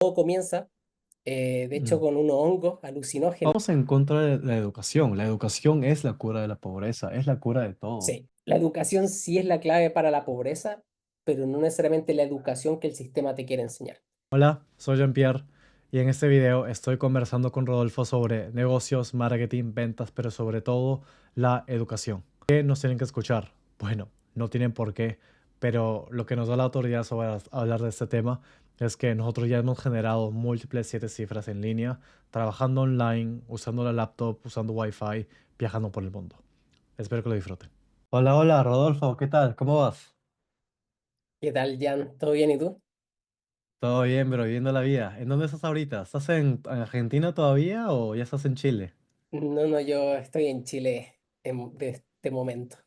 Todo comienza, de hecho, Mm. con unos hongos alucinógenos. Vamos en contra de la educación. La educación es la cura de la pobreza, es la cura de todo. Sí, la educación sí es la clave para la pobreza, pero no necesariamente la educación que el sistema te quiere enseñar. Hola, soy Jean-Pierre y en este video estoy conversando con Rodolfo sobre negocios, marketing, ventas, pero sobre todo la educación. ¿Qué nos tienen que escuchar? Bueno, no tienen por qué, pero lo que nos da la autoridad sobre hablar de este tema es que nosotros ya hemos generado múltiples 7 cifras en línea, trabajando online, usando la laptop, usando Wi-Fi, viajando por el mundo. Espero que lo disfruten. Hola, hola, Rodolfo, ¿qué tal? ¿Cómo vas? ¿Qué tal, Jan? ¿Todo bien y tú? Todo bien, pero viviendo la vida. ¿En dónde estás ahorita? ¿Estás en Argentina todavía o ya estás en Chile? No, no, yo estoy en Chile de este momento.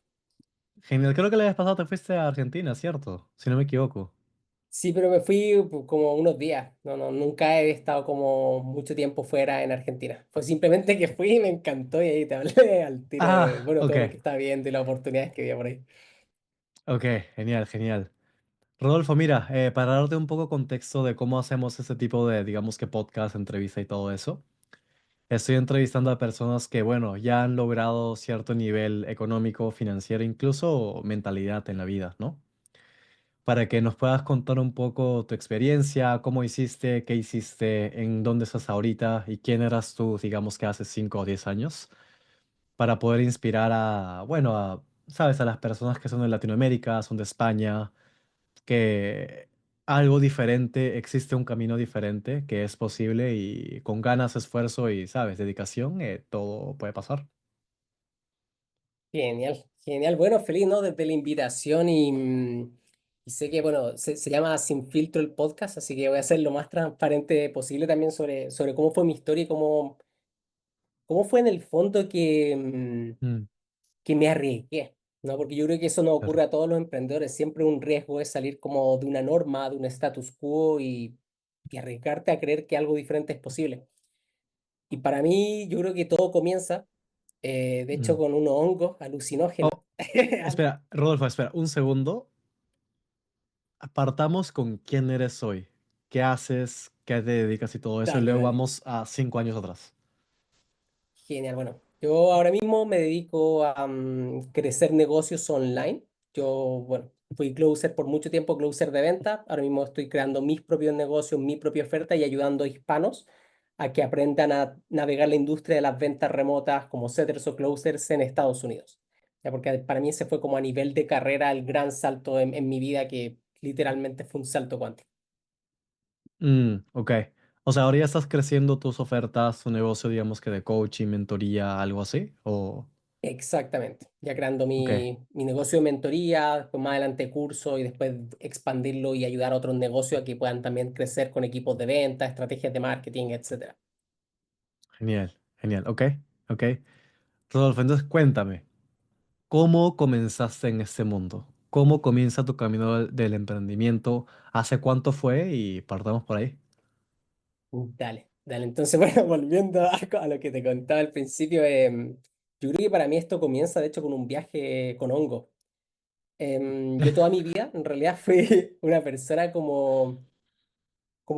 Genial, creo que la vez pasada te fuiste a Argentina, ¿cierto? Si no me equivoco. Sí, pero me fui como unos días. No, no, nunca he estado como mucho tiempo fuera en Argentina. Fue simplemente que fui y me encantó y ahí te hablé al tiro de, Ah, bueno, ok, todo lo que estaba viendo y las oportunidades que había por ahí. ok, genial, genial. Rodolfo, mira, para darte un poco de contexto de cómo hacemos este tipo de, digamos que podcast, entrevista y todo eso, estoy entrevistando a personas que, bueno, ya han logrado cierto nivel económico, financiero, incluso mentalidad en la vida, ¿no? Para que nos puedas contar un poco tu experiencia, cómo hiciste, qué hiciste, en dónde estás ahorita y quién eras tú, digamos que hace 5 o 10 años, para poder inspirar a, bueno, sabes, a las personas que son de Latinoamérica, son de España, que algo diferente, existe un camino diferente que es posible y con ganas, esfuerzo y, sabes, dedicación, todo puede pasar. Genial, genial. Bueno, feliz, ¿no? Desde la invitación y sé que, bueno, se llama Sin Filtro el podcast, así que voy a ser lo más transparente posible también sobre cómo fue mi historia y cómo fue en el fondo Mm, que me arriesgué, ¿no? Porque yo creo que eso nos claro. ocurre a todos los emprendedores. Siempre un riesgo es salir como de una norma, de un status quo y arriesgarte a creer que algo diferente es posible. Y para mí, yo creo que todo comienza, de hecho, Mm. con unos hongos alucinógenos. Oh, espera, Rodolfo, espera, un segundo. Partamos con quién eres hoy, qué haces, qué te dedicas y todo eso, y Dale, luego dale. vamos a 5 años atrás. Genial. Bueno, yo ahora mismo me dedico a crecer negocios online. Yo, bueno, fui closer por mucho tiempo, closer de venta. Ahora mismo estoy creando mis propios negocios, mi propia oferta y ayudando a hispanos a que aprendan a navegar la industria de las ventas remotas como setters o closers en Estados Unidos. Ya, porque para mí ese fue como a nivel de carrera el gran salto en mi vida que literalmente fue un salto cuántico. Ok. O sea, ahora ya estás creciendo tus ofertas, tu negocio, digamos que de coaching, mentoría, algo así, o... Exactamente, ya creando Ok, mi negocio de mentoría, después más adelante curso y después expandirlo y ayudar a otros negocios a que puedan también crecer con equipos de venta, estrategias de marketing, etcétera. genial, genial, ok, ok. Rodolfo, entonces cuéntame, ¿cómo comenzaste en este mundo? ¿Cómo comienza tu camino del emprendimiento? ¿Hace cuánto fue? Y partamos por ahí. Dale, dale. Entonces, bueno, volviendo a lo que te contaba al principio, yo creo que para mí esto comienza de hecho con un viaje con hongo. Yo toda mi vida en realidad fui una persona como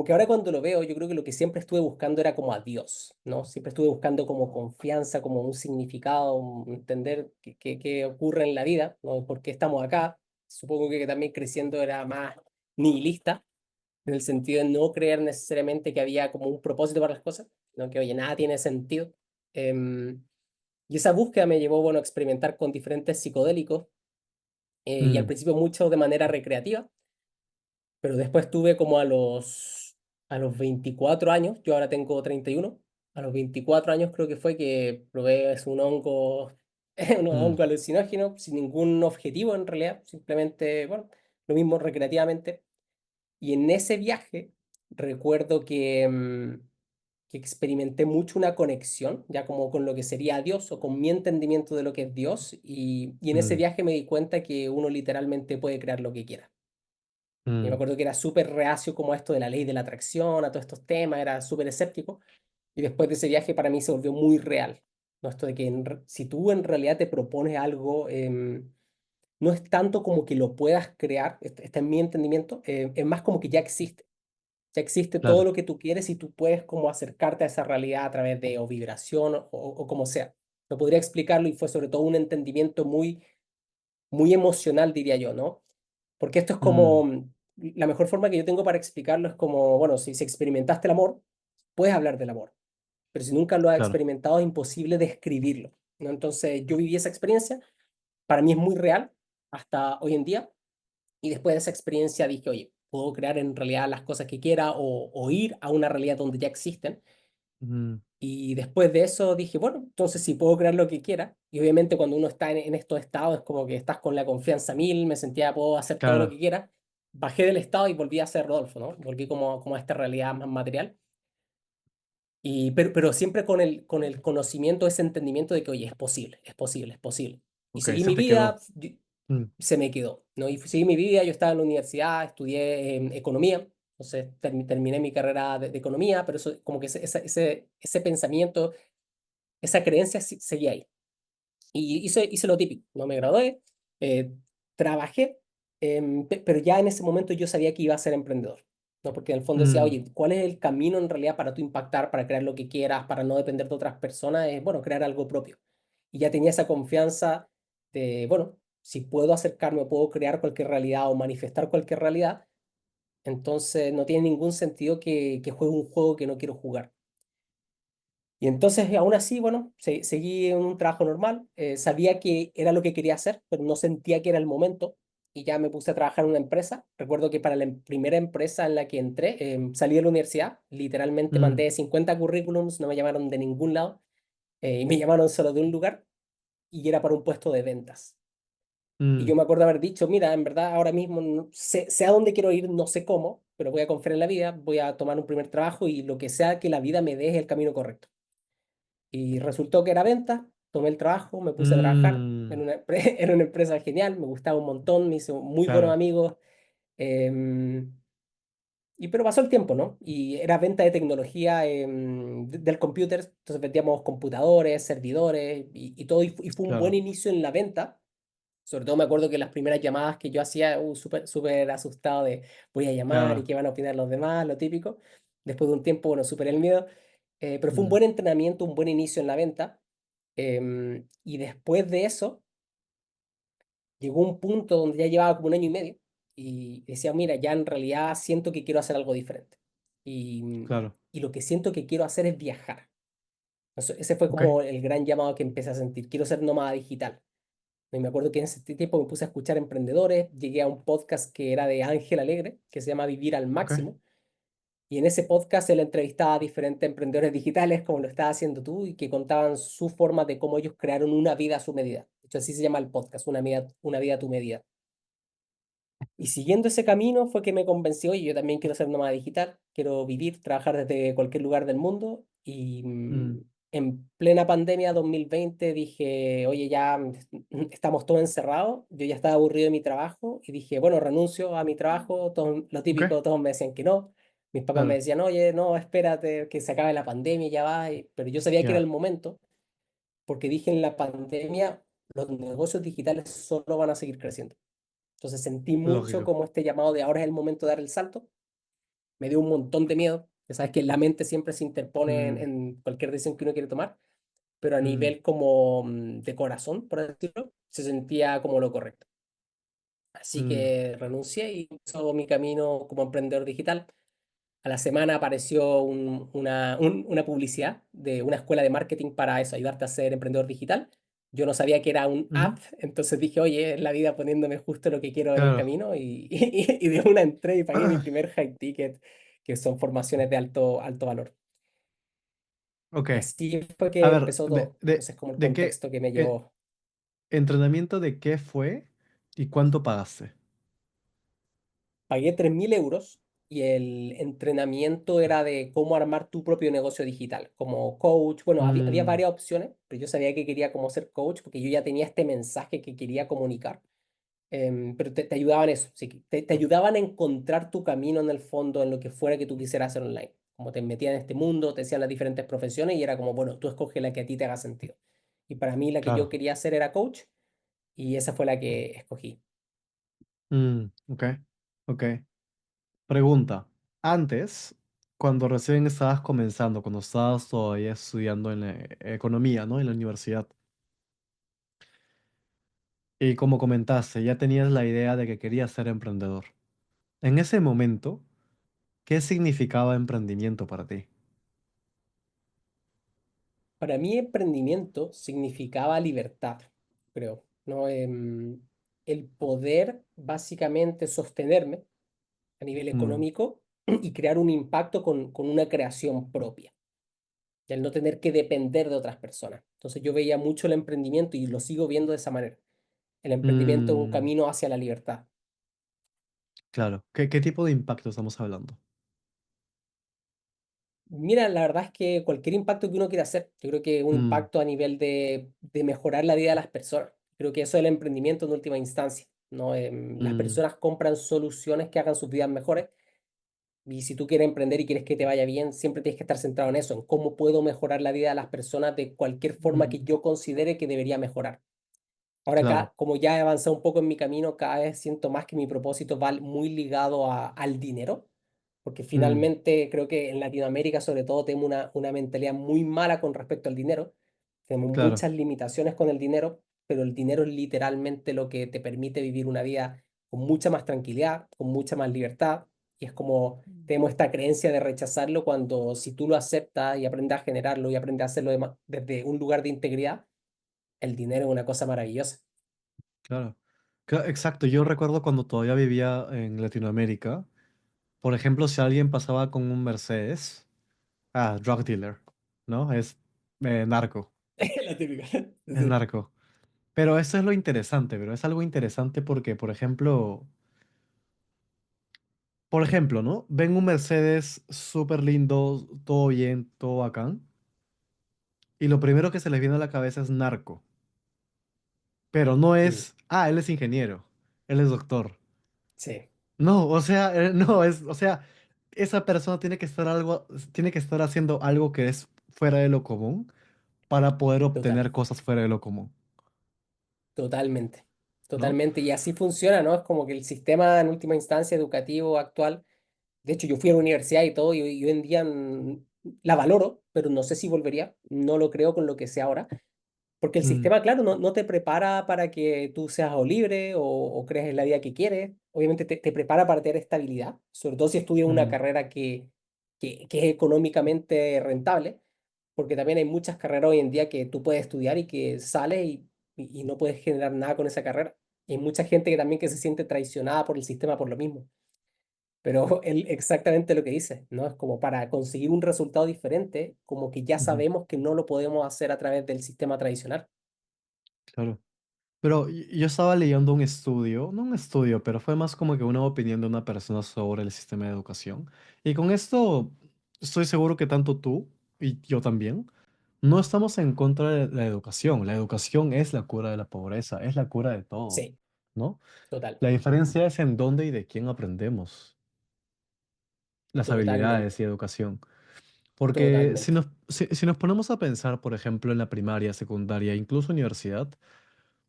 que ahora cuando lo veo, yo creo que lo que siempre estuve buscando era como a Dios, ¿no? Siempre estuve buscando como confianza, como un significado, entender qué ocurre en la vida, ¿no? ¿Por qué estamos acá? Supongo que también creciendo era más nihilista, en el sentido de no creer necesariamente que había como un propósito para las cosas, ¿no? Que, oye, nada tiene sentido. Em, y esa búsqueda me llevó, bueno, a experimentar con diferentes psicodélicos, y al Mm, principio mucho de manera recreativa, pero después tuve como a los 24 años, yo ahora tengo 31, a los 24 años creo que fue que probé es un hongo, un mm, hongo alucinógeno sin ningún objetivo en realidad, simplemente, bueno, lo mismo recreativamente. Y en ese viaje recuerdo que experimenté mucho una conexión, ya como con lo que sería Dios o con mi entendimiento de lo que es Dios, y en ese mm, viaje me di cuenta que uno literalmente puede crear lo que quiera. Y me mm, acuerdo que era súper reacio como a esto de la ley de la atracción, a todos estos temas, era súper escéptico. Y después de ese viaje para mí se volvió muy real, ¿no? Esto de que si tú en realidad te propones algo, no es tanto como que lo puedas crear, este es mi entendimiento, es más como que ya existe. Ya existe todo claro. lo que tú quieres y tú puedes como acercarte a esa realidad a través de o vibración o como sea. No podría explicarlo y fue sobre todo un entendimiento muy emocional, diría yo, ¿no? Porque esto es Mm, como, la mejor forma que yo tengo para explicarlo es como, bueno, si experimentaste el amor, puedes hablar del amor, pero si nunca lo has claro. experimentado es imposible describirlo, ¿no? Entonces yo viví esa experiencia, para mí es muy real hasta hoy en día, y después de esa experiencia dije, oye, puedo crear en realidad las cosas que quiera o ir a una realidad donde ya existen. Mm, Y después de eso dije, bueno, entonces si puedo crear lo que quiera. Y obviamente cuando uno está en estos estados es como que estás con la confianza mil, me sentía, puedo hacer todo lo claro. que quiera. Bajé del estado y volví a ser Rodolfo, ¿no? Volví como a esta realidad más material. Pero siempre con el conocimiento, ese entendimiento de que, oye, es posible, es posible, es posible. Y Ok, seguí se mi te vida, quedó. Mm, se me quedó, ¿no? Y seguí mi vida, yo estaba en la universidad, estudié economía, entonces terminé mi carrera de economía, pero eso, como que ese pensamiento, esa creencia seguía ahí. Y hice lo típico, no me gradué, eh, trabajé, pero ya en ese momento yo sabía que iba a ser emprendedor, ¿no? Porque en el fondo decía, mm, oye, ¿cuál es el camino en realidad para tú impactar, para crear lo que quieras, para no depender de otras personas? Es, bueno, crear algo propio. Y ya tenía esa confianza de, bueno, si puedo acercarme, puedo crear cualquier realidad o manifestar cualquier realidad, entonces no tiene ningún sentido que juegue un juego que no quiero jugar. Y entonces, aún así, bueno, seguí en un trabajo normal, sabía que era lo que quería hacer, pero no sentía que era el momento y ya me puse a trabajar en una empresa. Recuerdo que para la primera empresa en la que entré, salí de la universidad, literalmente mm, mandé 50 currículums, no me llamaron de ningún lado y me llamaron solo de un lugar y era para un puesto de ventas. Y mm, yo me acuerdo haber dicho, mira, en verdad ahora mismo no sé a dónde quiero ir, no sé cómo, pero voy a confiar en la vida, voy a tomar un primer trabajo y lo que sea que la vida me dé es el camino correcto. Y resultó que era venta, tomé el trabajo, me puse a trabajar mm, en una empresa genial, me gustaba un montón, me hice muy buenos claro, amigos, pero pasó el tiempo, ¿no? Y era venta de tecnología del computer, entonces vendíamos computadores, servidores y todo, y fue un buen claro. inicio en la venta. Sobre todo me acuerdo que las primeras llamadas que yo hacía, súper asustado de voy a llamar y Claro. qué van a opinar los demás, lo típico. Después de un tiempo, bueno, superé el miedo, pero fue un Mm, buen entrenamiento, un buen inicio en la venta. Y después de eso, llegó un punto donde ya llevaba como un año y medio y decía, mira, ya en realidad siento que quiero hacer algo diferente. claro. Y lo que siento que quiero hacer es viajar. Ese fue Ok. como el gran llamado que empecé a sentir. Quiero ser nómada digital. Y me acuerdo que en ese tiempo me puse a escuchar emprendedores, llegué a un podcast que era de Ángel Alegre, que se llama Vivir al Ok. Máximo, y en ese podcast él entrevistaba a diferentes emprendedores digitales, como lo estás haciendo tú, y que contaban su forma de cómo ellos crearon una vida a su medida. De hecho, así se llama el podcast, una vida a tu medida. Y siguiendo ese camino fue que me convenció, y yo también quiero ser nómada digital, quiero vivir, trabajar desde cualquier lugar del mundo. Y Mm, en plena pandemia 2020 dije, oye, ya estamos todos encerrados, yo ya estaba aburrido de mi trabajo y dije, bueno, renuncio a mi trabajo, todo, lo ok. típico, todos me decían que no. Mis papás me Claro. decían, oye, no, espérate, que se acabe la pandemia y ya va. Pero yo sabía que era el Ya. momento, porque dije en la pandemia, los negocios digitales solo van a seguir creciendo. Entonces sentí mucho Lógico. como este llamado de ahora es el momento de dar el salto. Me dio un montón de miedo. Ya sabes que la mente siempre se interpone Mm, en cualquier decisión que uno quiere tomar, pero a mm, nivel como de corazón, por decirlo, se sentía como lo correcto. Así mm, que renuncié y empezó mi camino como emprendedor digital. A la semana apareció una publicidad de una escuela de marketing para eso, ayudarte a ser emprendedor digital. Yo no sabía que era un ujú, app, entonces dije, oye, es la vida poniéndome justo lo que quiero en el claro. camino y de una entré y pagué mi primer high ticket, que son formaciones de alto valor. Ok. Y así fue que A ver, empezó todo. Ese es como el de qué contexto que me eh, llevó. entrenamiento de qué fue y cuánto pagaste? Pagué 3.000 euros y el entrenamiento era de cómo armar tu propio negocio digital, como coach. Bueno, había Mm, varias opciones, pero yo sabía que quería como ser coach porque yo ya tenía este mensaje que quería comunicar. Pero te ayudaban eso, sí, que te ayudaban a encontrar tu camino en el fondo, en lo que fuera que tú quisieras hacer online. Como te metían en este mundo, te decían las diferentes profesiones y era como, bueno, tú escoges la que a ti te haga sentido. Y para mí la que yo claro. quería hacer era coach y esa fue la que escogí. Ok. Ok. Pregunta. antes, cuando recién estabas comenzando, cuando estabas todavía estudiando en economía, ¿no? En la universidad. Y como comentaste, ya tenías la idea de que querías ser emprendedor. En ese momento, ¿qué significaba emprendimiento para ti? Para mí, emprendimiento significaba libertad, creo, ¿no? El poder básicamente sostenerme a nivel Mm, económico y crear un impacto con una creación propia, y el no tener que depender de otras personas. Entonces yo veía mucho el emprendimiento y lo sigo viendo de esa manera. El emprendimiento es un mm, camino hacia la libertad. claro. ¿Qué tipo de impacto estamos hablando? Mira, la verdad es que cualquier impacto que uno quiera hacer, yo creo que un Mm, impacto a nivel de mejorar la vida de las personas. Creo que eso es el emprendimiento en última instancia, ¿no? Las mm, personas compran soluciones que hagan sus vidas mejores, y si tú quieres emprender y quieres que te vaya bien, siempre tienes que estar centrado en eso, en cómo puedo mejorar la vida de las personas de cualquier forma que mm, yo considere que debería mejorar. Ahora claro. acá, como ya he avanzado un poco en mi camino, cada vez siento más que mi propósito va muy ligado al dinero, porque Mm, finalmente creo que en Latinoamérica sobre todo tenemos una mentalidad muy mala con respecto al dinero, tenemos claro, muchas limitaciones con el dinero, pero el dinero es literalmente lo que te permite vivir una vida con mucha más tranquilidad, con mucha más libertad, y es como tenemos esta creencia de rechazarlo cuando si tú lo aceptas y aprendes a generarlo y aprendes a hacerlo desde un lugar de integridad, el dinero es una cosa maravillosa. claro. Exacto, yo recuerdo cuando todavía vivía en Latinoamérica, por ejemplo, si alguien pasaba con un Mercedes, drug dealer, ¿no? Es narco, La típica. es Sí. narco. Pero eso es lo interesante, pero es algo interesante porque, por ejemplo, ¿no? Ven un Mercedes súper lindo, todo bien, todo bacán, y lo primero que se les viene a la cabeza es narco. Pero no Mm, es, él es ingeniero, él es doctor. sí, No, o sea, no, o sea, esa persona tiene que estar haciendo algo que es fuera de lo común para poder total, obtener cosas fuera de lo común, totalmente, ¿no? totalmente. Y así funciona, ¿no? Es como que el sistema en última instancia educativo actual, de hecho yo fui a la universidad y todo, y hoy en día la valoro, pero no sé si volvería, no lo creo con lo que sé ahora, porque el Mm, sistema, claro, no te prepara para que tú seas o libre o creas en la vida que quieres, obviamente te prepara para tener estabilidad, sobre todo si estudias una mm, carrera que es económicamente rentable, porque también hay muchas carreras hoy en día que tú puedes estudiar y que sales y no puedes generar nada con esa carrera. Y hay mucha gente que también que se siente traicionada por el sistema por lo mismo. Pero él exactamente lo que dice, ¿no? Es como para conseguir un resultado diferente, como que ya ujú, sabemos que no lo podemos hacer a través del sistema tradicional. claro. Pero yo estaba leyendo un estudio, no un estudio, pero fue más como que una opinión de una persona sobre el sistema de educación. Y con esto estoy seguro que tanto tú y yo también no estamos en contra de la educación. La educación es la cura de la pobreza, es la cura de todo, Sí, ¿no? total, La diferencia es en dónde y de quién aprendemos las habilidades totalmente, y educación. Porque si totalmente, nos, si, si nos ponemos a pensar, por ejemplo, en la primaria, secundaria, incluso universidad,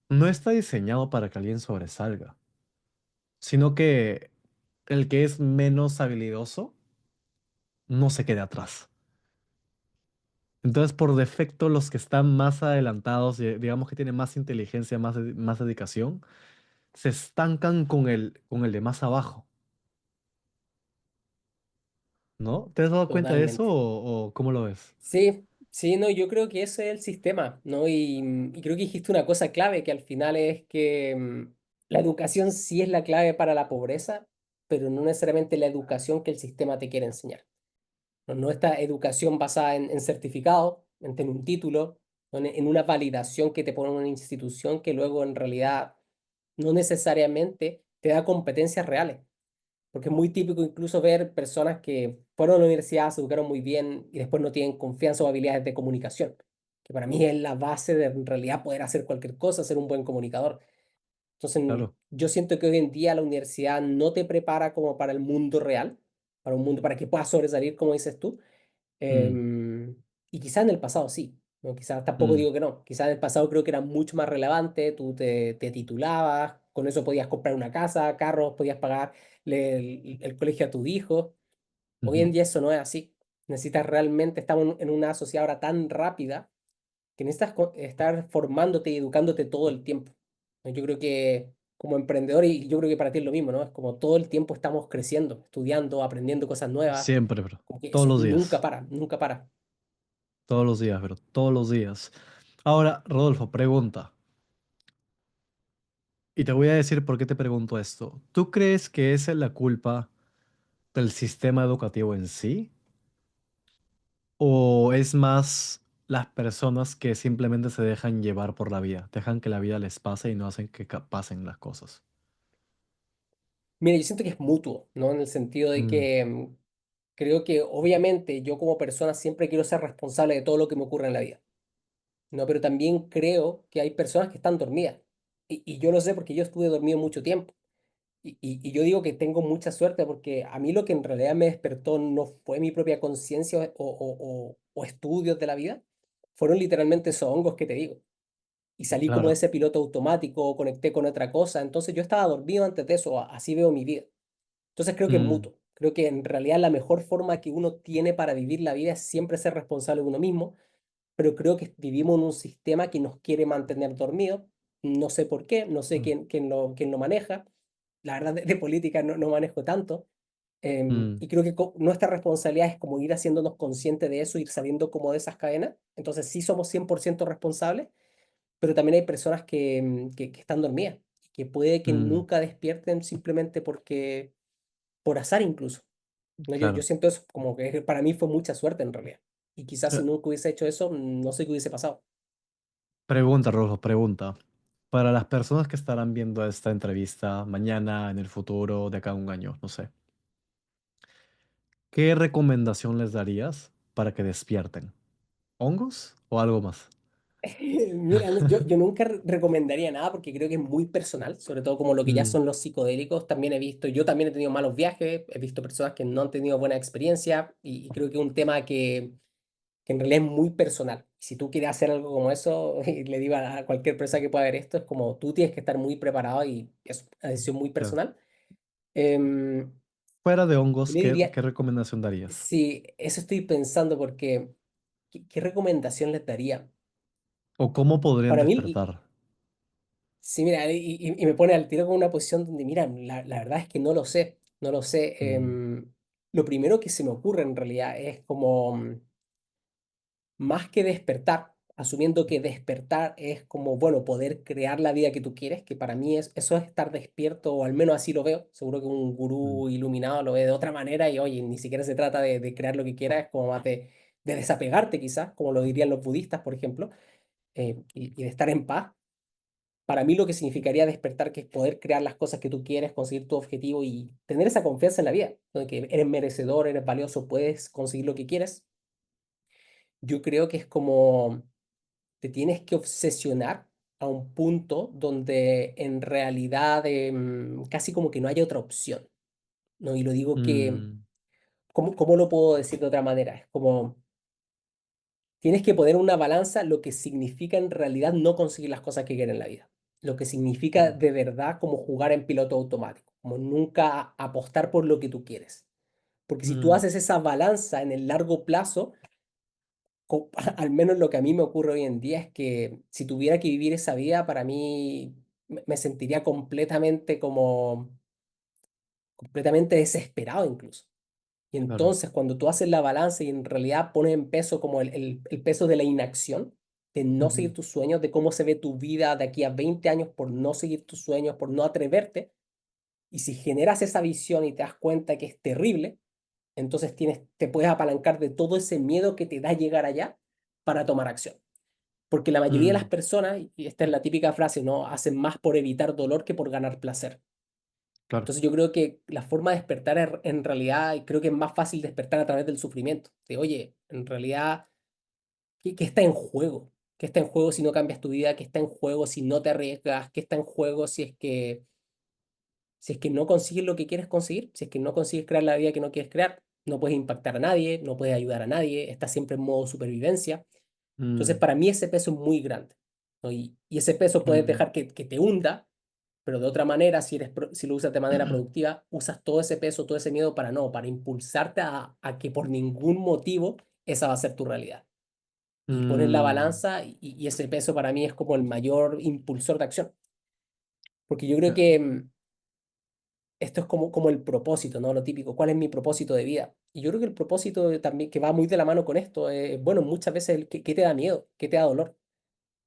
no está diseñado para que alguien sobresalga, sino que el que es menos habilidoso no se quede atrás. Entonces, por defecto, los que están más adelantados, digamos que tienen más inteligencia, más dedicación, se estancan con el de más abajo, ¿no? ¿Te has dado cuenta de eso totalmente. o cómo lo ves? Sí, sí, no, yo creo que ese es el sistema, ¿no? Y creo que dijiste una cosa clave, que al final es que la educación sí es la clave para la pobreza, pero no necesariamente la educación que el sistema te quiere enseñar. No, no esta educación basada en certificado, en tener un título, ¿no? En una validación que te pone una institución que luego en realidad no necesariamente te da competencias reales. Porque es muy típico incluso ver personas que fueron a la universidad, se educaron muy bien y después no tienen confianza o habilidades de comunicación, que para mí es la base de en realidad poder hacer cualquier cosa, ser un buen comunicador. Entonces, Claro. yo siento que hoy en día la universidad no te prepara como para el mundo real, para un mundo, para que puedas sobresalir, como dices tú. Mm, Y quizás en el pasado sí, ¿no? Quizás tampoco mm, digo que no. Quizás en el pasado creo que era mucho más relevante, tú te titulabas, con eso podías comprar una casa, carros, podías pagar el colegio a tus hijos. Hoy Ujú. en día eso no es así. Necesitas realmente, estamos en una sociedad ahora tan rápida que necesitas estar formándote y educándote todo el tiempo. Yo creo que como emprendedor, y yo creo que para ti es lo mismo, ¿no? Es como todo el tiempo estamos creciendo, estudiando, aprendiendo cosas nuevas, Siempre, bro. como que Todos eso los nunca días. para, nunca para. Todos los días, bro. Todos los días. Ahora, Rodolfo, pregunta. Y te voy a decir por qué te pregunto esto. ¿Tú crees que esa es la culpa del sistema educativo en sí? ¿O es más las personas que simplemente se dejan llevar por la vida? Dejan que la vida les pase y no hacen que pasen las cosas. Mira, yo siento que es mutuo, ¿no? En el sentido de Mm, que creo que obviamente yo como persona siempre quiero ser responsable de todo lo que me ocurre en la vida, ¿no? Pero también creo que hay personas que están dormidas. Y yo lo sé porque yo estuve dormido mucho tiempo. Y yo digo que tengo mucha suerte porque a mí lo que en realidad me despertó no fue mi propia conciencia o estudios de la vida, fueron literalmente esos hongos que te digo. Y salí como de claro. ese piloto automático, conecté con otra cosa, entonces yo estaba dormido antes de eso, así veo mi vida. Entonces creo que es Mm, mutuo. Creo que en realidad la mejor forma que uno tiene para vivir la vida es siempre ser responsable de uno mismo, pero creo que vivimos en un sistema que nos quiere mantener dormidos. No sé por qué, no sé mm, quién lo maneja. La verdad, de política no manejo tanto. mm, Y creo que nuestra responsabilidad es como ir haciéndonos conscientes de eso, ir saliendo como de esas cadenas. Entonces sí somos 100% responsables, pero también hay personas que están dormidas, que puede que mm, nunca despierten simplemente por azar incluso. No, yo claro. siento eso como que para mí fue mucha suerte en realidad. Y quizás si Eh, nunca hubiese hecho eso, no sé qué hubiese pasado. Pregunta, Rodolfo, pregunta. Para las personas que estarán viendo esta entrevista mañana, en el futuro, de acá a un año, no sé, ¿qué recomendación les darías para que despierten? ¿Hongos o algo más? Mira, yo nunca recomendaría nada porque creo que es muy personal, sobre todo como lo que ya Mm, son los psicodélicos. También he visto, yo también he tenido malos viajes, he visto personas que no han tenido buena experiencia y creo que es un tema que en realidad es muy personal. Si tú quieres hacer algo como eso, y le digo a cualquier persona que pueda ver esto, es como tú tienes que estar muy preparado y es una decisión muy claro. personal. Em, Fuera de yo hongos, le ¿qué diría, recomendación darías? sí, eso estoy pensando porque, ¿qué recomendación les daría? ¿O cómo podrían Para mí, despertar? sí, mira, y me pone al tiro con una posición donde, mira, la verdad es que no lo sé, no lo sé. Mm, Lo primero que se me ocurre en realidad es como, más que despertar, asumiendo que despertar es como, bueno, poder crear la vida que tú quieres, que para mí eso es estar despierto, o al menos así lo veo. Seguro que un mm, gurú iluminado lo ve de otra manera y, oye, ni siquiera se trata de crear lo que quieras, es como más de desapegarte quizás, como lo dirían los budistas, por ejemplo, y de estar en paz. Para mí lo que significaría despertar, que es poder crear las cosas que tú quieres, conseguir tu objetivo y tener esa confianza en la vida, de que eres merecedor, eres valioso, puedes conseguir lo que quieres. Yo creo que es como te tienes que obsesionar a un punto donde en realidad casi como que no haya otra opción, ¿no? Y lo digo que, mm, ¿cómo lo puedo decir de otra manera? Es como tienes que poner en una balanza lo que significa en realidad no conseguir las cosas que quieres en la vida. Lo que significa mm, de verdad como jugar en piloto automático, como nunca apostar por lo que tú quieres. Porque si tú mm, haces esa balanza en el largo plazo, al menos lo que a mí me ocurre hoy en día es que si tuviera que vivir esa vida, para mí me sentiría completamente desesperado incluso. Y claro. entonces cuando tú haces la balanza y en realidad pones en peso como el peso de la inacción, de no Ujú, seguir tus sueños, de cómo se ve tu vida de aquí a 20 años por no seguir tus sueños, por no atreverte, y si generas esa visión y te das cuenta que es terrible, entonces te puedes apalancar de todo ese miedo que te da llegar allá para tomar acción. Porque la mayoría de las mm, personas, y esta es la típica frase, ¿no? Hacen más por evitar dolor que por ganar placer. claro. Entonces yo creo que la forma de despertar en realidad, y creo que es más fácil despertar a través del sufrimiento. De, oye, en realidad, ¿qué está en juego? ¿Qué está en juego si no cambias tu vida? ¿Qué está en juego si no te arriesgas? ¿Qué está en juego si es que no consigues lo que quieres conseguir? Si es que no consigues crear la vida que no quieres crear, no puedes impactar a nadie, no puedes ayudar a nadie, estás siempre en modo supervivencia. Entonces, Mm, para mí ese peso es muy grande, ¿no? Y ese peso puedes mm, dejar que te hunda, pero de otra manera, si lo usas de manera productiva, usas todo ese peso, todo ese miedo para impulsarte a que por ningún motivo esa va a ser tu realidad. Y pones la Mm, balanza y ese peso para mí es como el mayor impulsor de acción. Porque yo creo eh, que esto es como el propósito, ¿no? Lo típico, ¿cuál es mi propósito de vida? Y yo creo que el propósito también, que va muy de la mano con esto, bueno, muchas veces ¿qué te da miedo? ¿Qué te da dolor?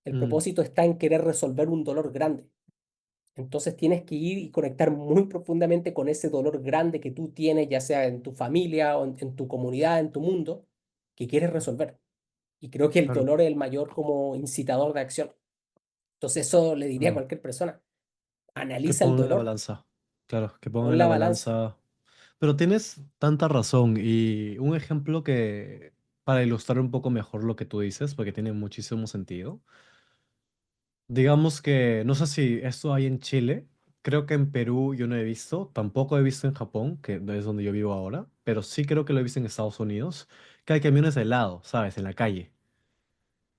El mm, propósito está en querer resolver un dolor grande. Entonces tienes que ir y conectar muy profundamente con ese dolor grande que tú tienes, ya sea en tu familia o en tu comunidad, en tu mundo, que quieres resolver. Y creo que el claro. dolor es el mayor como incitador de acción. Entonces eso le diría a Mm. cualquier persona, Que analiza el pongan en la dolor, balanza. Claro, que pongan pon en la la balanza. balanza. Pero tienes tanta razón y un ejemplo que, para ilustrar un poco mejor lo que tú dices, porque tiene muchísimo sentido. Digamos que, no sé si esto hay en Chile, creo que en Perú yo no he visto, tampoco he visto en Japón, que es donde yo vivo ahora, pero sí creo que lo he visto en Estados Unidos, que hay camiones de helado, ¿sabes? En la calle,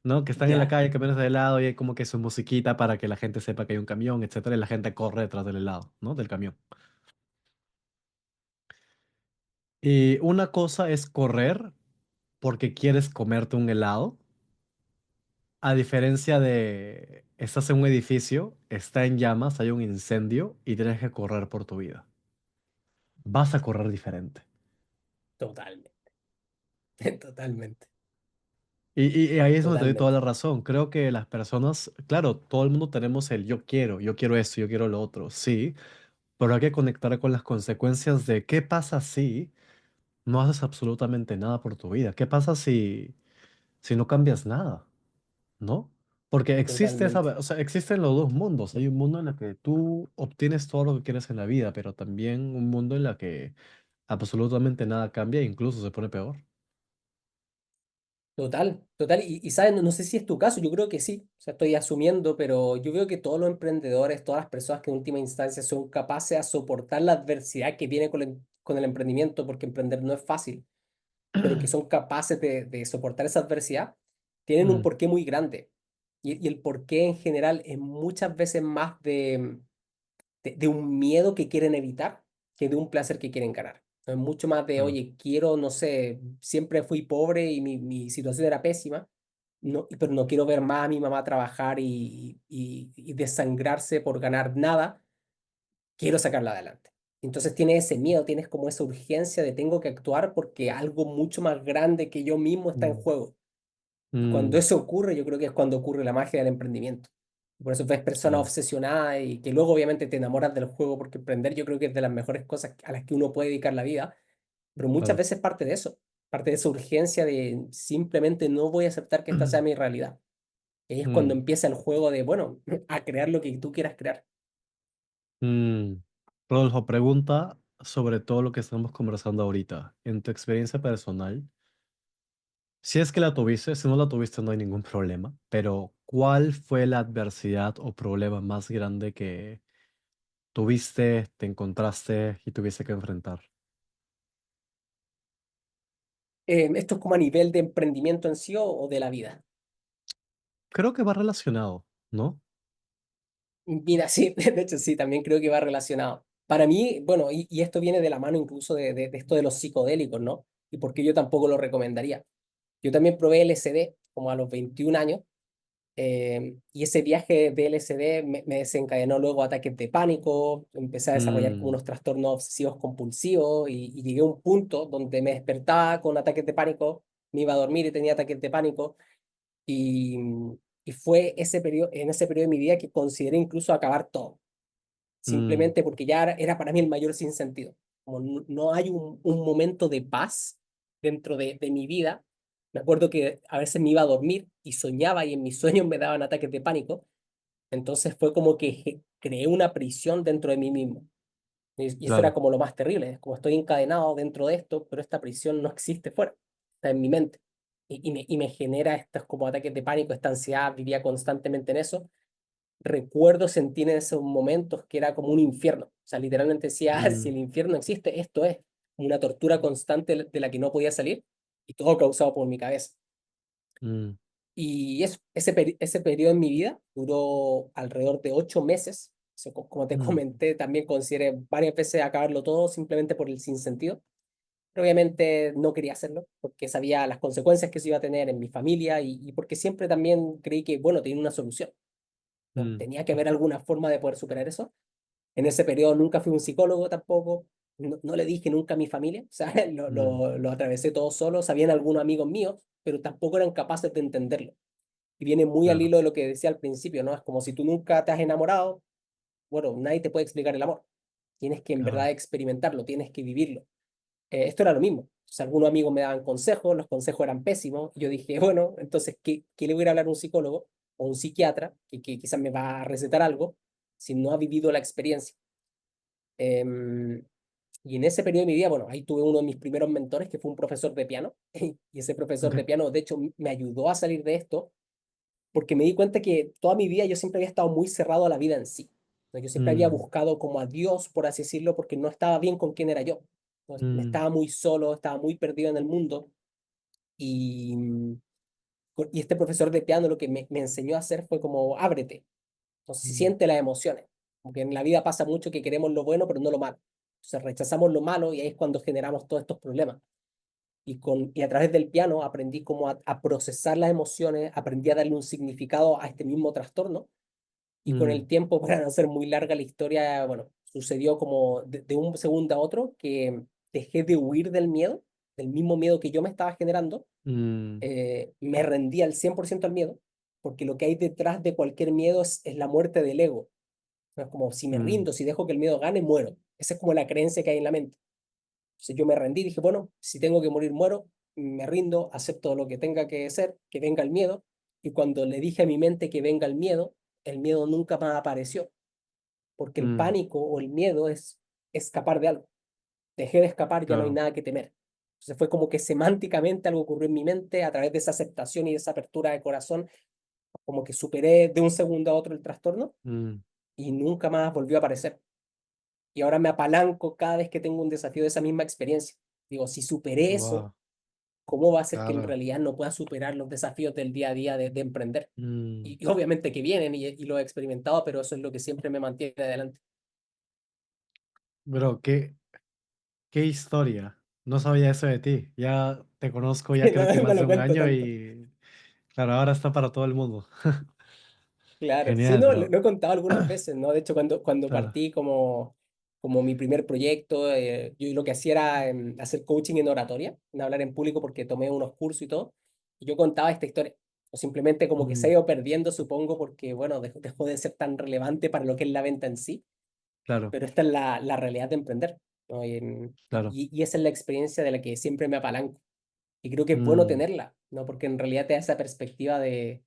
¿no? Que están en la Ya, calle camiones de helado y hay como que su musiquita para que la gente sepa que hay un camión, etcétera, y la gente corre detrás del helado, ¿no? Del camión. Y una cosa es correr porque quieres comerte un helado, a diferencia de estás en un edificio, está en llamas, hay un incendio y tienes que correr por tu vida. Vas a correr diferente. totalmente, totalmente, Y ahí es donde te doy toda totalmente, la razón. Creo que las personas, claro, todo el mundo tenemos el yo quiero esto, yo quiero lo otro, sí, pero hay que conectar con las consecuencias de qué pasa si no haces absolutamente nada por tu vida. ¿Qué pasa si no cambias nada? ¿No? Porque existe esa, totalmente, o sea, existen los dos mundos. Hay un mundo en el que tú obtienes todo lo que quieres en la vida, pero también un mundo en el que absolutamente nada cambia e incluso se pone peor. total. Y sabes, no sé si es tu caso, yo creo que sí, o sea, estoy asumiendo, pero yo veo que todos los emprendedores, todas las personas que en última instancia son capaces a soportar la adversidad que viene con el emprendimiento, porque emprender no es fácil, pero que son capaces de soportar esa adversidad, tienen un Mm, porqué muy grande. Y el porqué en general es muchas veces más de un miedo que quieren evitar que de un placer que quieren ganar. Es mucho más de, claro. oye, quiero, no sé, siempre fui pobre y mi situación era pésima, no, pero no quiero ver más a mi mamá trabajar y desangrarse por ganar nada, quiero sacarla adelante. Entonces tienes ese miedo, tienes como esa urgencia de tengo que actuar porque algo mucho más grande que yo mismo está en Mm, juego. Y cuando mm, eso ocurre, yo creo que es cuando ocurre la magia del emprendimiento. Por eso ves personas claro, obsesionadas y que luego obviamente te enamoras del juego, porque emprender yo creo que es de las mejores cosas a las que uno puede dedicar la vida, pero muchas claro. veces parte de eso, parte de esa urgencia de simplemente no voy a aceptar que esta sea mi realidad. Y ahí es cuando Mm, empieza el juego de, bueno, a crear lo que tú quieras crear. mm. Rodolfo, pregunta sobre todo lo que estamos conversando ahorita. En tu experiencia personal, si es que la tuviste, si no la tuviste, no hay ningún problema, pero ¿cuál fue la adversidad o problema más grande que tuviste, te encontraste y tuviste que enfrentar? Esto es como a nivel de emprendimiento en sí o de la vida. Creo que va relacionado, ¿no? Mira, sí, de hecho sí, también creo que va relacionado. Para mí, bueno, y esto viene de la mano incluso de esto de los psicodélicos, ¿no? Y porque yo tampoco lo recomendaría. Yo también probé LSD como a los 21 años, y ese viaje de LSD me desencadenó luego ataques de pánico, empecé a desarrollar como Mm, unos trastornos obsesivos compulsivos y llegué a un punto donde me despertaba con ataques de pánico, me iba a dormir y tenía ataques de pánico y, y fue en ese periodo de mi vida que consideré incluso acabar todo, mm, simplemente porque ya era para mí el mayor sinsentido. Como no hay un momento de paz dentro de mi vida. Me acuerdo que a veces me iba a dormir y soñaba y en mis sueños me daban ataques de pánico. Entonces fue como que creé una prisión dentro de mí mismo. Y eso era claro. como lo más terrible, es como estoy encadenado dentro de esto, pero esta prisión no existe fuera, está en mi mente. Y me genera estos como ataques de pánico, esta ansiedad, vivía constantemente en eso. Recuerdo sentir en esos momentos que era como un infierno. O sea, literalmente decía, "Ah, si Mm, el infierno existe, esto es una tortura constante de la que no podía salir y todo causado por mi cabeza. mm, Y ese periodo en mi vida duró alrededor de 8 meses, sea, como te mm, comenté, también consideré varias veces acabarlo todo simplemente por el sinsentido. Pero obviamente no quería hacerlo porque sabía las consecuencias que se iba a tener en mi familia y porque siempre también creí que, bueno, tenía una solución, ¿no? mm, Tenía que haber alguna forma de poder superar eso. En ese periodo nunca fui un psicólogo tampoco, no le dije nunca a mi familia, o sea, mm, lo atravesé todo solo, sabían algunos amigos míos, pero tampoco eran capaces de entenderlo. Y viene muy al claro. hilo de lo que decía al principio, ¿no? Es como si tú nunca te has enamorado, bueno, nadie te puede explicar el amor. Tienes que en verdad Claro. experimentarlo, tienes que vivirlo. Esto era lo mismo. O sea, algunos amigos me daban consejos, los consejos eran pésimos. Y yo dije, bueno, entonces, ¿qué le voy a ir a hablar a un psicólogo o un psiquiatra que quizás me va a recetar algo si no ha vivido la experiencia? Em, y en ese periodo de mi vida, bueno, ahí tuve uno de mis primeros mentores que fue un profesor de piano. Y ese profesor Ok. de piano, de hecho, me ayudó a salir de esto porque me di cuenta que toda mi vida yo siempre había estado muy cerrado a la vida en sí. ¿No? Yo siempre había Mm, buscado como a Dios, por así decirlo, porque no estaba bien con quién era yo. Entonces, me mm, estaba muy solo, estaba muy perdido en el mundo y, y este profesor de piano lo que me enseñó a hacer fue como ábrete, entonces mm, siente las emociones, porque en la vida pasa mucho que queremos lo bueno pero no lo malo. Entonces rechazamos lo malo y ahí es cuando generamos todos estos problemas. Y a través del piano aprendí cómo a procesar las emociones, aprendí a darle un significado a este mismo trastorno y con mm, el tiempo, para no ser muy larga la historia, bueno, sucedió como de un segundo a otro que dejé de huir del miedo, del mismo miedo que yo me estaba generando, mm, me rendí al 100% al miedo, porque lo que hay detrás de cualquier miedo es la muerte del ego. Es como si me mm, rindo, si dejo que el miedo gane, muero. Esa es como la creencia que hay en la mente. Entonces yo me rendí, dije, bueno, si tengo que morir, muero, me rindo, acepto lo que tenga que ser, que venga el miedo. Y cuando le dije a mi mente que venga el miedo nunca más apareció, porque el mm, pánico o el miedo es escapar de algo. Dejé de escapar, ya no hay claro. nada que temer. Entonces fue como que semánticamente algo ocurrió en mi mente a través de esa aceptación y de esa apertura de corazón, como que superé de un segundo a otro el trastorno Mm, y nunca más volvió a aparecer. Y ahora me apalanco cada vez que tengo un desafío de esa misma experiencia. Digo, si superé eso, wow. ¿cómo va a ser que en Claro. realidad no pueda superar los desafíos del día a día de emprender? Mm, Y obviamente que vienen y lo he experimentado, pero eso es lo que siempre me mantiene adelante. bro, qué historia. No sabía eso de ti. Ya te conozco ya creo que No más lo de un cuento año tanto. y claro, ahora está para todo el mundo. Claro, sí, Genial, no, bro. lo he contado algunas veces, ¿no? De hecho, cuando Claro. partí como mi primer proyecto, yo lo que hacía era hacer coaching en oratoria, en hablar en público porque tomé unos cursos y todo, y yo contaba esta historia. O simplemente como que se ha Mm, ido perdiendo, supongo, porque, bueno, dejó de ser tan relevante para lo que es la venta en sí, claro, pero esta es la realidad de emprender, ¿no? claro. Y esa es la experiencia de la que siempre me apalanco. Y creo que es bueno Mm, tenerla, ¿no? Porque en realidad te da esa perspectiva de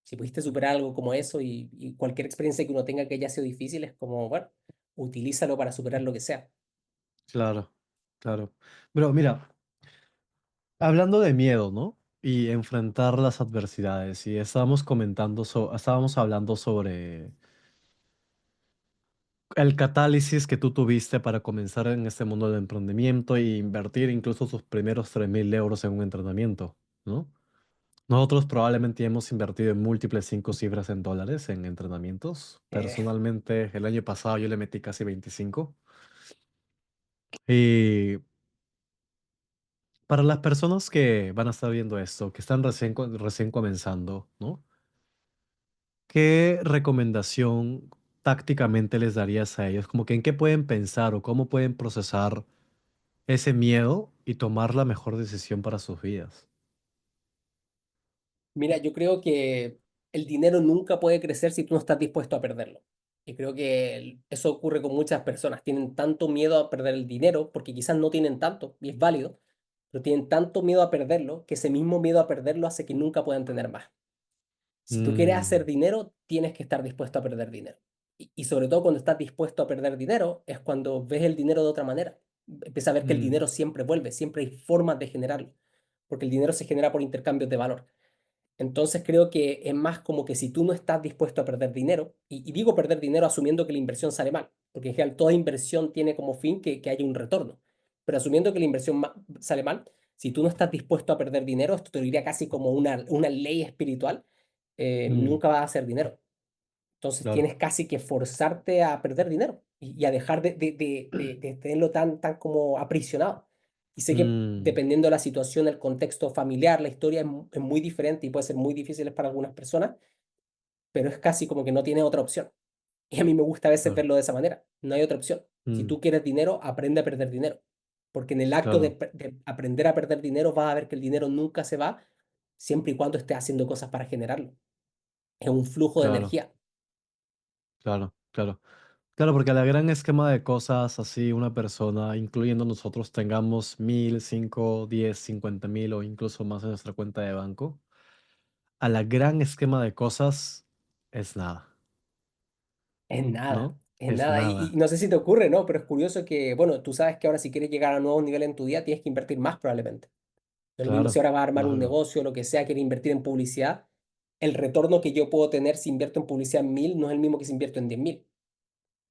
si pudiste superar algo como eso y cualquier experiencia que uno tenga que haya sido difícil, es como, bueno, utilízalo para superar lo que sea. claro, claro. Bro, mira, hablando de miedo, ¿no? Y enfrentar las adversidades. Y estábamos hablando sobre el catálisis que tú tuviste para comenzar en este mundo del emprendimiento e invertir incluso tus primeros 3.000 euros en un entrenamiento, ¿no? Nosotros probablemente hemos invertido en múltiples cinco cifras en dólares en entrenamientos. Eh, Personalmente, el año pasado yo le metí casi 25. Y para las personas que van a estar viendo esto, que están recién comenzando, ¿no? ¿Qué recomendación tácticamente les darías a ellos? Como que en qué pueden pensar o cómo pueden procesar ese miedo y tomar la mejor decisión para sus vidas. Mira, yo creo que el dinero nunca puede crecer si tú no estás dispuesto a perderlo. Y creo que eso ocurre con muchas personas. Tienen tanto miedo a perder el dinero, porque quizás no tienen tanto, y es válido, pero tienen tanto miedo a perderlo que ese mismo miedo a perderlo hace que nunca puedan tener más. Si tú quieres hacer Mm, dinero, tienes que estar dispuesto a perder dinero. Y sobre todo cuando estás dispuesto a perder dinero, es cuando ves el dinero de otra manera. Empiezas a ver que el mm, dinero siempre vuelve, siempre hay formas de generarlo, porque el dinero se genera por intercambios de valor. Entonces creo que es más como que si tú no estás dispuesto a perder dinero, y digo perder dinero asumiendo que la inversión sale mal, porque en general toda inversión tiene como fin que haya un retorno, pero asumiendo que la inversión sale mal, si tú no estás dispuesto a perder dinero, esto te lo diría casi como una ley espiritual, mm, nunca vas a hacer dinero. Entonces claro. tienes casi que forzarte a perder dinero y a dejar de tenerlo tan como aprisionado. Y sé que Mm, dependiendo de la situación, el contexto familiar, la historia es muy diferente y puede ser muy difícil para algunas personas, pero es casi como que no tiene otra opción. Y a mí me gusta a veces claro. verlo de esa manera. No hay otra opción. Si Mm, tú quieres dinero, aprende a perder dinero. Porque en el acto claro, de aprender a perder dinero, vas a ver que el dinero nunca se va siempre y cuando estés haciendo cosas para generarlo. Es un flujo de claro, energía. claro, claro. Claro, porque la gran esquema de cosas así, una persona, incluyendo nosotros, tengamos 1000, 5, 10, 50,000 o incluso más en nuestra cuenta de banco, a la gran esquema de cosas es nada, ¿no? Es Es nada. Y nada. no sé si te ocurre, ¿no? Pero es curioso que, bueno, tú sabes que ahora si quieres llegar a nuevos niveles en tu día, tienes que invertir más probablemente. No es lo mismo si Claro, ahora vas a armar un lógico, negocio, lo que sea, quieres invertir en publicidad. El retorno que yo puedo tener si invierto en publicidad en 1000 no es el mismo que si invierto en 10.000.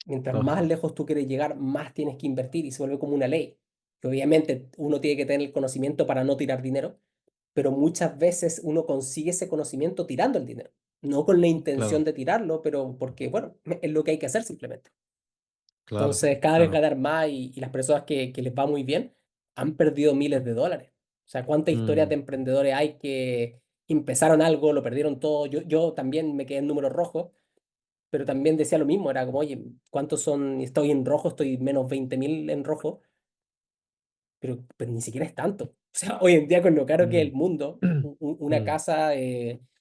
Mientras más lógico, lejos tú quieres llegar, más tienes que invertir y se vuelve como una ley. Que obviamente uno tiene que tener el conocimiento para no tirar dinero, pero muchas veces uno consigue ese conocimiento tirando el dinero. No con la intención claro, de tirarlo, pero porque, bueno, es lo que hay que hacer simplemente. claro, Entonces, cada vez claro. ganar más y las personas que les va muy bien han perdido miles de dólares. O sea, ¿cuántas historias Mm, de emprendedores hay que empezaron algo, lo perdieron todo? Yo también me quedé en números rojos, pero también decía lo mismo, era como, oye, ¿cuántos son? Estoy en rojo, estoy menos 20.000 en rojo, pero ni siquiera es tanto. O sea, hoy en día con lo caro que es mm, el mundo, una mm, casa,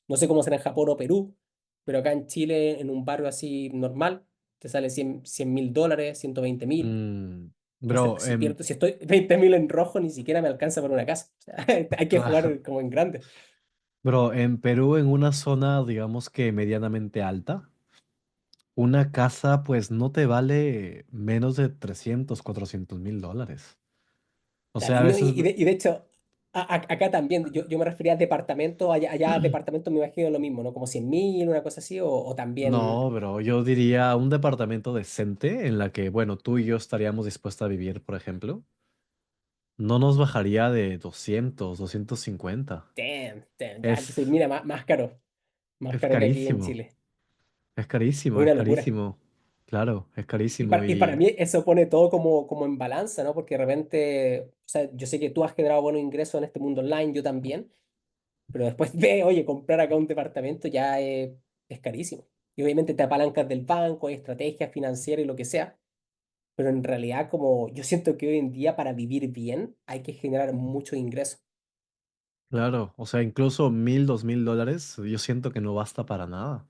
no sé cómo será en Japón o Perú, pero acá en Chile, en un barrio así normal, te sale 100.000 dólares, 120.000. mm. Entonces, Bro, si estoy 20.000 en rojo, ni siquiera me alcanza para una casa. O sea, hay que claro. jugar como en grande. Bro, en Perú, en una zona, digamos que medianamente alta, una casa pues no te vale menos de 300, 400,000 dólares. O sea, Dale, a no, veces, y de hecho, acá también, yo me refería a departamento, allá departamento me imagino lo mismo, ¿no? Como 100.000, una cosa así, o también, no, bro, yo diría un departamento decente en la que, bueno, tú y yo estaríamos dispuestos a vivir, por ejemplo, no nos bajaría de 200, 250. damn, ya, entonces, Es, mira, más es caro que aquí en carísimo, Chile. es Es carísimo, es una locura. carísimo. Claro, es Y carísimo para y mí eso pone todo como en balanza, ¿no? Porque de repente, o sea, yo sé que tú has generado buenos ingresos en este mundo online, yo también. Pero después de, oye, comprar acá un departamento ya es carísimo. Y obviamente te apalancas del banco, hay estrategias financieras y lo que sea. Pero en realidad, como yo siento que hoy en día para vivir bien hay que generar mucho ingreso. claro, o sea, incluso 1,000, 2,000 dólares, yo siento que no basta para nada.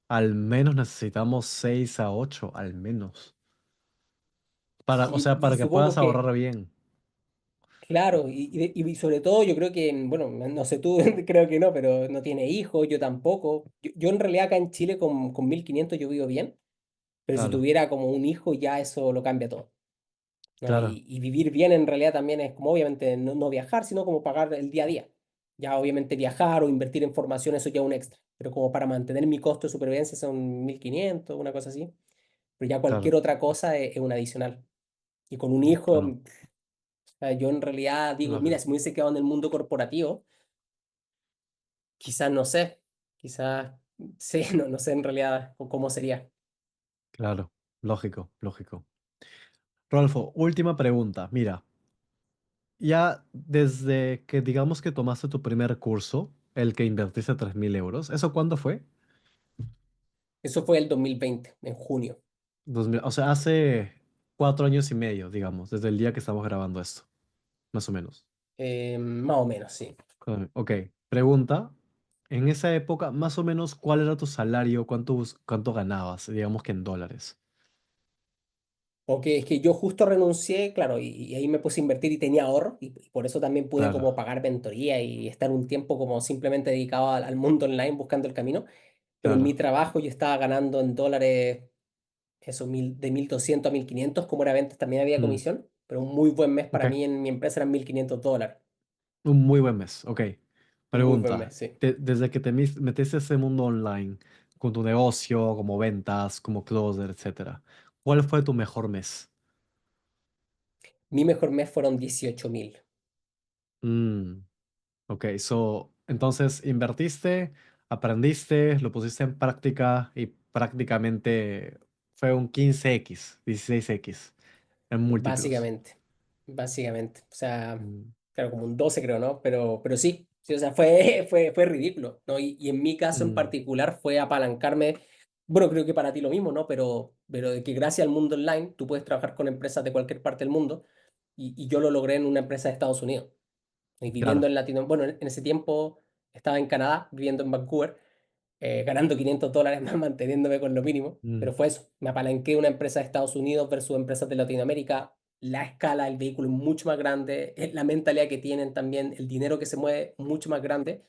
Al menos necesitamos 6 a 8, al menos. O Sí, sea, y para que supongo puedas que, ahorrar bien. claro, y sobre todo yo creo que, bueno, no sé tú, creo que no, pero no tiene hijos, yo tampoco. Yo en realidad acá en Chile con 1.500 yo vivo bien, pero si Claro, tuviera como un hijo ya eso lo cambia todo. ¿No? claro, Y vivir bien en realidad también es como obviamente no viajar, sino como pagar el día a día. Ya obviamente viajar o invertir en formación, eso ya es un extra. Pero como para mantener mi costo de supervivencia son 1.500 una cosa así. Pero ya claro, cualquier otra cosa es un adicional. Y con un hijo, claro, o sea, yo en realidad digo, mira, lógico, si me hubiese quedado en el mundo corporativo, quizás no sé, quizás sí, no sé en realidad cómo sería. claro, lógico, lógico. Rodolfo, última pregunta. Mira, ya desde que digamos que tomaste tu primer curso, el que invertiste 3,000 euros, ¿eso cuándo fue? Eso fue el 2020 en junio. 2000, o sea, hace 4 años y medio, digamos, desde el día que estamos grabando esto, más o menos. Más o menos, sí. Ok, pregunta. En esa época, más o menos, ¿cuál era tu salario? ¿Cuánto ganabas? Digamos que en dólares. Ok, es que yo justo renuncié, claro, y ahí me puse a invertir y tenía ahorro, y por eso también pude Claro, como pagar mentoría y estar un tiempo como simplemente dedicado al mundo online buscando el camino. Pero en mi claro. trabajo yo estaba ganando en dólares, eso, de 1.200 a 1.500 como era ventas también había Mm, comisión, pero un muy buen mes para ok, mí en mi empresa eran $1.500. un muy buen mes. Ok. Un muy buen Pregunta. mes, sí. Desde que te metiste a ese mundo online, con tu negocio, como ventas, como closer, etcétera, ¿cuál fue tu mejor mes? Mi mejor mes fueron 18.000. Mm, ok, entonces invertiste, aprendiste, lo pusiste en práctica y prácticamente fue un 15x, 16x en múltiplos. Básicamente, básicamente. O sea, Mm, claro, como un 12 creo, ¿no? Pero sí, sí, o sea, fue ridículo, ¿no? Y en mi caso en mm, particular fue apalancarme, bueno, creo que para ti lo mismo, ¿no? Pero de que gracias al mundo online tú puedes trabajar con empresas de cualquier parte del mundo y yo lo logré en una empresa de Estados Unidos. Y viviendo claro. en bueno, en ese tiempo estaba en Canadá, viviendo en Vancouver, ganando $500 más, manteniéndome con lo mínimo, pero Mm, fue eso. Me apalanqué una empresa de Estados Unidos versus empresas de Latinoamérica. La escala del vehículo es mucho más grande, es la mentalidad que tienen también, el dinero que se mueve mucho más grande.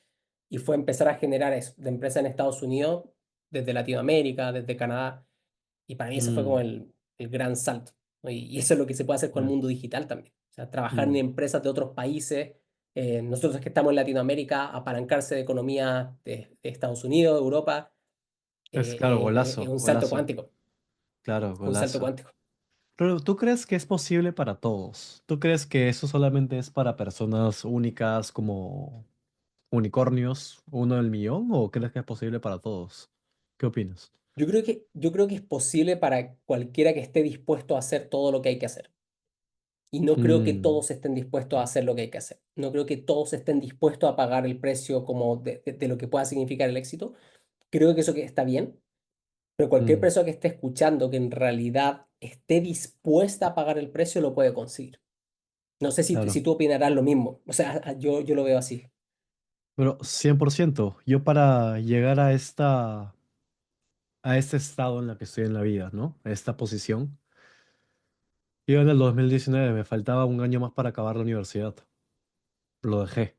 Y fue empezar a generar eso, de empresas en Estados Unidos, desde Latinoamérica, desde Canadá. Y para mí ese fue como mm, el gran salto, ¿no? Y eso es lo que se puede hacer con el mm, mundo digital también. O sea, trabajar en mm. empresas de otros países. Nosotros que estamos en Latinoamérica, apalancarse de economía de Estados Unidos, Europa, Es claro, es golazo, un salto golazo. cuántico. Claro, Un salto golazo. cuántico. Pero ¿tú crees que es posible para todos? ¿Tú crees que eso solamente es para personas únicas como unicornios, uno del millón, o crees que es posible para todos? ¿Qué opinas? Yo creo que es posible para cualquiera que esté dispuesto a hacer todo lo que hay que hacer. Y no creo que Mm, todos estén dispuestos a hacer lo que hay que hacer. No creo que todos estén dispuestos a pagar el precio como de lo que pueda significar el éxito. Creo que eso que está bien, pero cualquier mm, persona que esté escuchando que en realidad esté dispuesta a pagar el precio lo puede conseguir. No sé si claro. tú opinarás lo mismo. O sea, yo lo veo así. Pero 100%, yo para llegar a este estado en el que estoy en la vida, ¿no? A esta posición, yo en el 2019 me faltaba un año más para acabar la universidad. Lo dejé.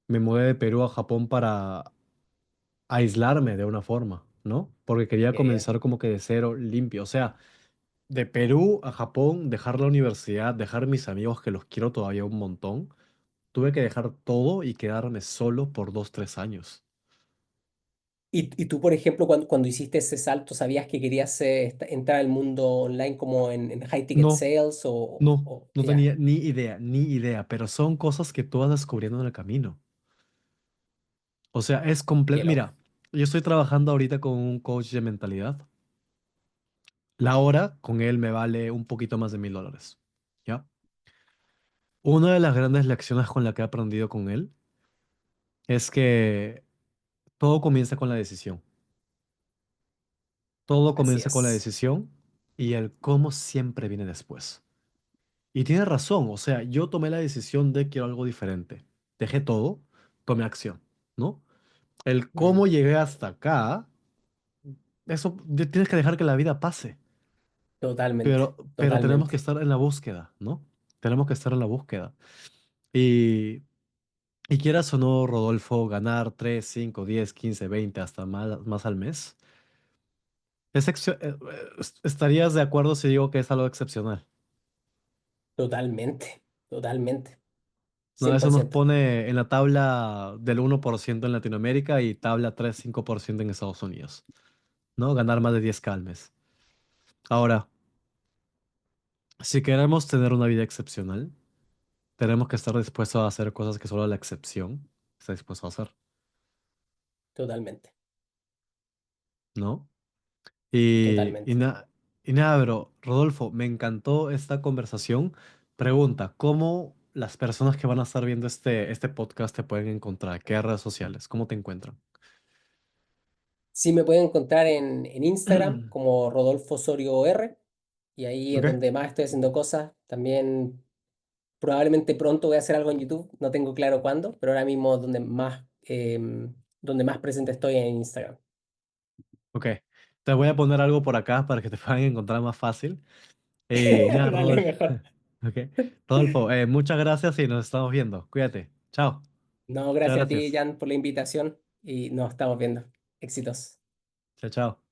Me mudé de Perú a Japón para aislarme de una forma, ¿no? Porque quería Qué bien. comenzar como que de cero limpio. O sea, de Perú a Japón, dejar la universidad, dejar mis amigos que los quiero todavía un montón. Tuve que dejar todo y quedarme solo por 2, 3 años. Y tú, por ejemplo, cuando hiciste ese salto, ¿sabías que querías entrar al mundo online como en high ticket No, sales no ya? tenía ni idea, pero son cosas que tú vas descubriendo en el camino. O sea, es completo. Qué loco. Mira, yo estoy trabajando ahorita con un coach de mentalidad. La hora con él me vale un poquito más de $1000. ¿Ya? Una de las grandes lecciones con la que he aprendido con él es que todo comienza con la decisión. Todo Así comienza con la es. decisión y el cómo siempre viene después. Y tiene razón, o sea, yo tomé la decisión de quiero algo diferente. Dejé todo, tomé acción, ¿no? El Mm, cómo llegué hasta acá, eso tienes que dejar que la vida pase, totalmente, pero tenemos que totalmente, estar en la búsqueda, ¿no? Tenemos que estar en la búsqueda. Y, y quieras o no, Rodolfo, ganar 3 5 10 15 20 hasta más al mes, ¿estarías de acuerdo si digo que es algo excepcional? totalmente, totalmente. No, cien eso por nos ciento pone en la tabla del 1% en Latinoamérica y tabla 3 5% en Estados Unidos, ¿no? Ganar más de 10K al mes. Ahora, si queremos tener una vida excepcional, tenemos que estar dispuestos a hacer cosas que solo la excepción está dispuesto a hacer, Totalmente, ¿no? Y, y, totalmente. na- y nada, bro, Rodolfo, me encantó esta conversación. Pregunta, ¿cómo las personas que van a estar viendo este podcast te pueden encontrar? ¿Qué redes sociales? ¿Cómo te encuentran? Sí, me pueden encontrar en Instagram como Rodolfo Osorio R, y ahí es ¿Ok? donde más estoy haciendo cosas. También probablemente pronto voy a hacer algo en YouTube, no tengo claro cuándo, pero ahora mismo donde más presente estoy en Instagram. Ok, te voy a poner algo por acá para que te puedan encontrar más fácil. Y nada, Dale, Rodolfo. mejor. Ok, Rodolfo, muchas gracias y nos estamos viendo. Cuídate. Chao. No, Muchas gracias a ti, gracias. Jan, por la invitación y nos estamos viendo. Éxitos. Chao, chao.